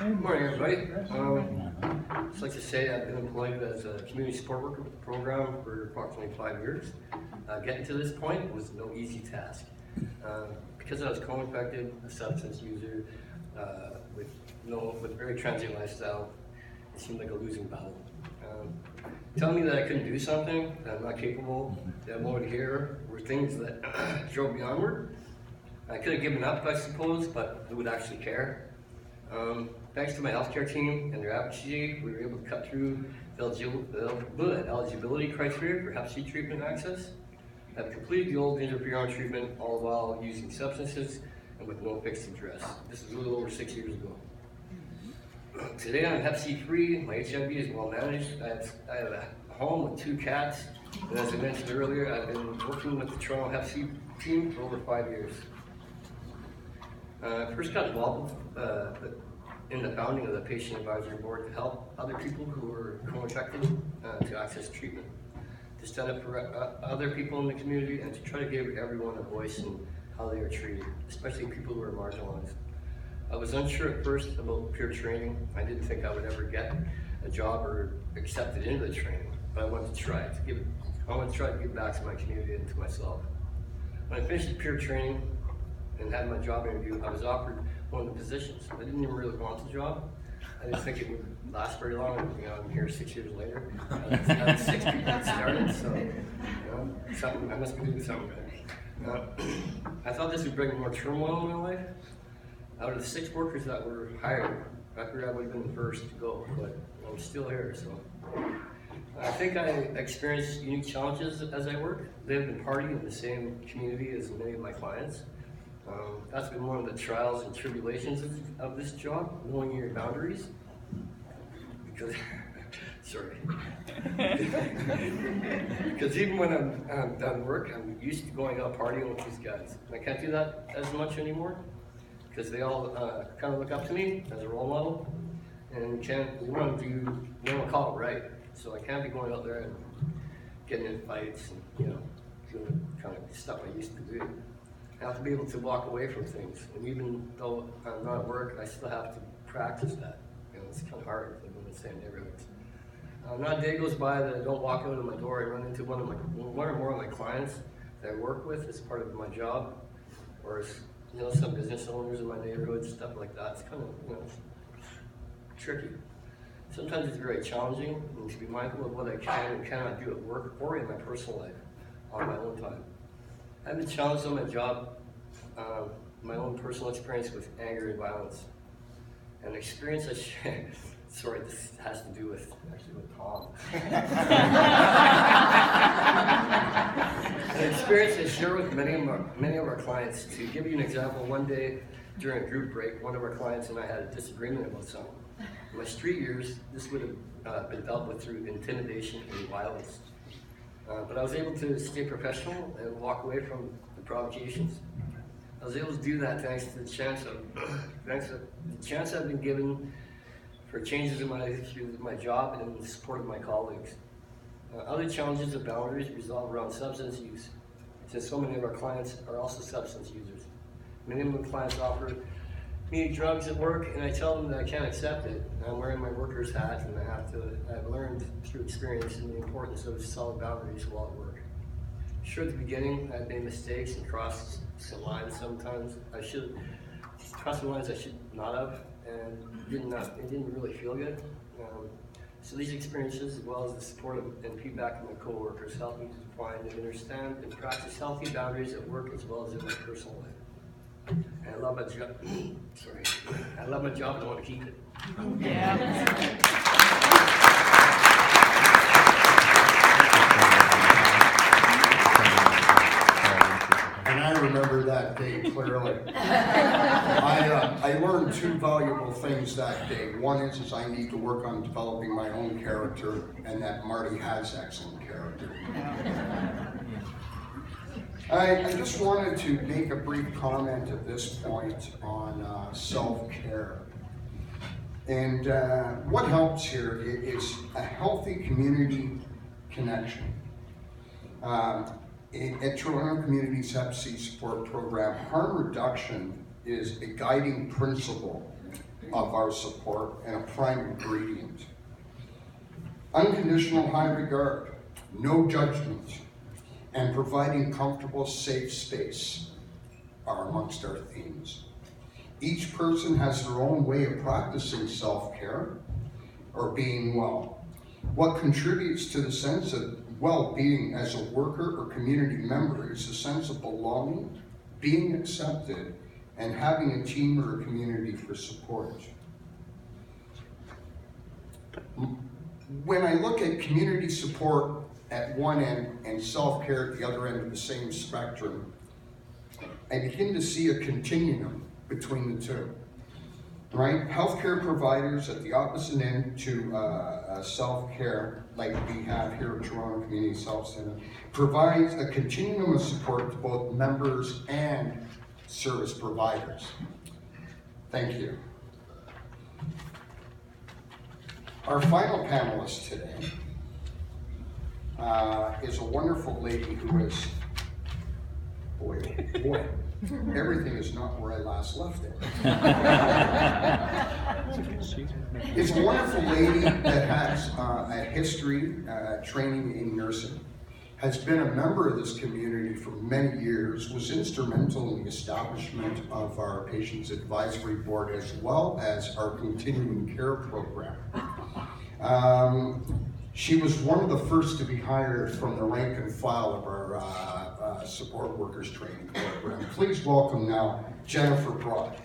Good morning, everybody. Just like to say I've been employed as a community support worker with the program for approximately 5 years. Getting to this point was no easy task. Because I was co-infected, a substance user, with very transient lifestyle, it seemed like a losing battle. Telling me that I couldn't do something, that I'm not capable, that I'm over here, were things that drove me onward. I could have given up, I suppose, but who would actually care? Thanks to my healthcare team and their advocacy, we were able to cut through the eligibility criteria for Hep C treatment access. I've completed the old interferon treatment all while using substances and with no fixed address. This is a little over 6 years ago. Today I'm Hep C free, my HIV is well managed. I have a home with 2 cats, and as I mentioned earlier, I've been working with the Toronto Hep C team for over 5 years. I first got involved in the founding of the Patient Advisory Board to help other people who were co-infected to access treatment, to stand up for other people in the community, and to try to give everyone a voice in how they are treated, especially people who are marginalized. I was unsure at first about peer training. I didn't think I would ever get a job or accepted into the training, but I wanted to try to give back to my community and to myself. When I finished the peer training and had my job interview, I was offered one of the positions. I didn't even really want the job. I didn't think it would last very long. I'm here 6 years later. I had 6 people that started, so I must be doing something right. I thought this would bring more turmoil in my life. Out of the 6 workers that were hired, I figured I would have been the first to go, but I'm still here. So I think I experienced unique challenges as I work. Live and party in the same community as many of my clients. That's been one of the trials and tribulations of this job, knowing your boundaries. Because, sorry. Because even when I'm done work, I'm used to going out partying with these guys. And I can't do that as much anymore, because they all kind of look up to me as a role model. And we want to call it right. So I can't be going out there and getting in fights and, doing kind of stuff I used to do. I have to be able to walk away from things, and even though I'm not at work, I still have to practice that. It's kind of hard living in the same neighborhoods. Not a day goes by that I don't walk out of my door and run into one or more of my clients that I work with as part of my job, or as some business owners in my neighborhood, stuff like that. It's kind of tricky. Sometimes it's very challenging, and to be mindful of what I can and cannot do at work or in my personal life on my own time. I've been challenged on my job, my own personal experience with anger and violence. An experience sorry, this has to do with Tom. An experience I share with many of our clients. To give you an example, one day during a group break, one of our clients and I had a disagreement about something. In my street years, this would have been dealt with through intimidation and violence. But I was able to stay professional and walk away from the provocations. I was able to do that thanks to the chance I've been given for changes in my job and in the support of my colleagues. Other challenges of boundaries revolve around substance use, since so many of our clients are also substance users. Many of my clients offer me drugs at work, and I tell them that I can't accept it. I'm wearing my worker's hat, and I've learned through experience the importance of solid boundaries while at work. Sure, at the beginning, I've made mistakes and crossed some lines sometimes. Crossed some lines I should not have, and it didn't really feel good. So these experiences, as well as the support and feedback of my coworkers, help me to define and understand and practice healthy boundaries at work as well as in my personal life. And I love my job. Sorry, I love my job and I want to keep it. Yeah. And I remember that day clearly. I learned 2 valuable things that day. One is I need to work on developing my own character, and that Marty has excellent character. I just wanted to make a brief comment at this point on self-care. And what helps here is a healthy community connection. At Toronto Community's Hep C support program, harm reduction is a guiding principle of our support and a prime ingredient. Unconditional high regard, no judgment, and providing comfortable, safe space are amongst our themes. Each person has their own way of practicing self-care or being well. What contributes to the sense of well-being as a worker or community member is a sense of belonging, being accepted, and having a team or a community for support. When I look at community support at one end and self-care at the other end of the same spectrum, I begin to see a continuum between the two, right? Healthcare providers at the opposite end to self-care, like we have here at Toronto Community Health Center, provides a continuum of support to both members and service providers. Thank you. Our final panelist today is a wonderful lady who is, boy, everything is not where I last left it. It's a wonderful lady that has a history, training in nursing, has been a member of this community for many years, was instrumental in the establishment of our Patients Advisory Board as well as our continuing care program. She was one of the first to be hired from the rank and file of our support workers training program. Please welcome now Jennifer Broad.